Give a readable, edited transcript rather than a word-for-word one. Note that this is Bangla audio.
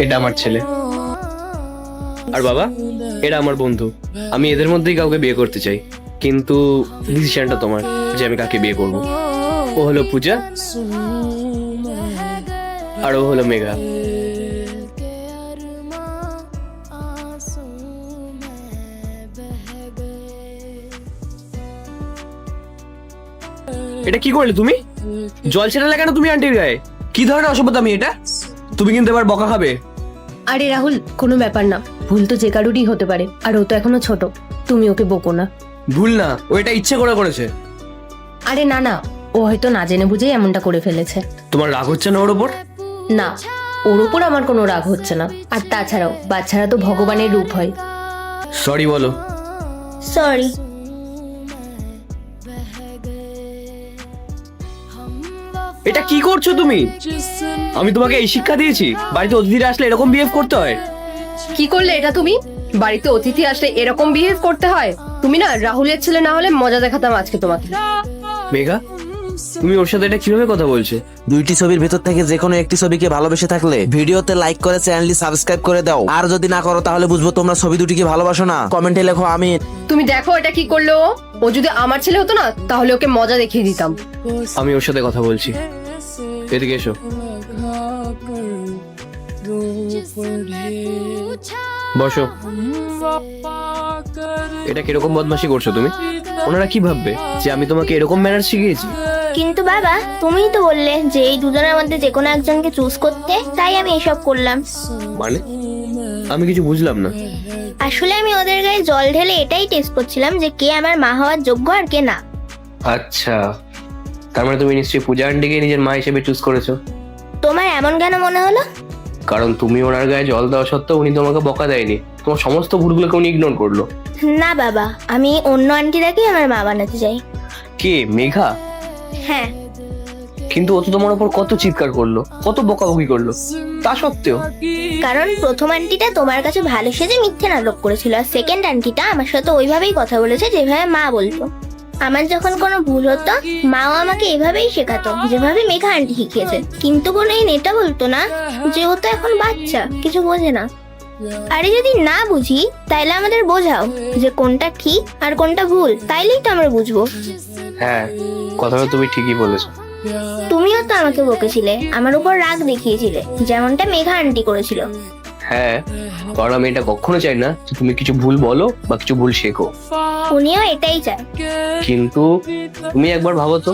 এটা আমার ছেলে, আর বাবা এটা আমার বন্ধু। আমি এদের মধ্যেই কাউকে বিয়ে করতে চাই, কিন্তু ডিসিশনটা তোমার যে আমি কাকে বিয়ে করব। ও হলো পূজা, আর ও হলো মেঘা। এটা কি করলে তুমি? জল ছেটালে কেন তুমি আন্টির গায়ে? কি ধরনের অসভ্যতামি এটা? তুমি কিন্তু এবার বকা খাবে। আরে রাহুল, কোনো ব্যাপার না, ভুল তো যে কারুরই হতে পারে, আর ও তো এখনো ছোট, তুমি ওকে বকো না। ভুল না, ও এটা ইচ্ছে করে করেছে। আরে না না, ও হয়তো না জেনে বুঝেই এমনটা করে ফেলেছে। তোমার রাগ হচ্ছে না ওর ওপর? না, ওর ওপর আমার কোনো রাগ হচ্ছে না। আর তাছাড়াও বাচ্চারা তো ভগবানের রূপ হয়। সরি বলো। সরি। এটা কি করছো তুমি? আমি তোমাকে এই শিক্ষা দিয়েছি বাড়িতে অতিথিরা আসলে এরকম বিহেভ করতে হয়? কি করলে এটা তুমি? বাড়িতে অতিথি আসলে এরকম বিহেভ করতে হয়? তুমি না রাহুলের ছেলে না হলে মজা দেখাতাম আজকে তোমাকে। মেঘা, তুমি ওর সাথে এটা কিভাবে কথা বলছো? দুইটি ছবির ভেতর থেকে যে কোনো একটি ছবিকে ভালোবেসে থাকলে ভিডিওতে লাইক করে চ্যানেলটি সাবস্ক্রাইব করে দাও। আর যদি না করো তাহলে বুঝবো তোমরা ছবি দুটিকে ভালোবাসো না। কমেন্টে লেখো আমি। তুমি দেখো এটা কি করলো ও। ও যদি আমার ছেলে হতো না তাহলে ওকে মজা দেখিয়ে দিতাম। আমি ওর সাথে কথা বলছি, এদিকে এসো। বসো। এটা কিরকম বদমাশি করছো তুমি? ওনারা কি ভাববে যে আমি তোমাকে এরকম ম্যানার শিখিয়েছি? কিন্তু বাবা, তুমিই তো বললে যে এই দুজনের মধ্যে যে কোনো একজনকে চুজ করতে, তাই আমি এসব করলাম। মানে আমি কিছু বুঝলাম না। আসলে আমি ওদের গায়ে জল ঢেলে এটাই টেস্ট করছিলাম যে কে আমার মা হওয়ার যোগ্য আর কে না। আচ্ছা, তার মানে তুমি নিশ্চয়ই পূজা আন্টিকে নিজের মা হিসেবে চুজ করেছো। তোমার এমন কেন মনে হলো? কারণ তুমি ওনার গায়ে জল দেওয়া সত্ত্বেও উনি তোমাকে বকা দেয়নি, তোমার সমস্ত ভুলগুলোকে উনি ইগনোর করলো। না বাবা, আমি অন্য আন্টিরাকেই আমার মা বানাতে চাই। কে? মেঘা? হ্যাঁ। কিন্তু ও তো তোমার উপর কত চিৎকার করলো, কত বকাবকি করলো, তা সত্ত্বেও? কারণ প্রথম আন্টিটা তোমার কাছে ভালো সেজে মিথ্যে নাটক করেছিল, আর সেকেন্ড আন্টিটা আমার সাথে ওইভাবেই কথা বলেছে যেভাবে মা বলতো। আমার যখন কোনো ভুল হতো মাও আমাকে এভাবেই শেখাতো যেভাবে মেঘা আন্টি শিখিয়েছে, কিন্তু কোনোদিন এটা বলতো না যে ও তো এখন বাচ্চা, কিছু বোঝে না। আরে যদি না বুঝি তাইলে আমাদের বোঝাও যে কোনটা ঠিক আর কোনটা ভুল, তাইলেই তো আমরা বুঝবো। হ্যাঁ, কথাটা তুমি ঠিকই বলেছো। তুমিও তো আমাকে বকেছিলে, আমার উপর রাগ দেখিয়েছিলে, যেমনটা মেঘা আন্টি করেছিল। হ্যাঁ, কারণ আমি এটা কখনো চাই না যে তুমি কিছু ভুল বলো বা কিছু ভুল শেখো। উনিও এটাই চায়। কিন্তু তুমি একবার ভাবো তো,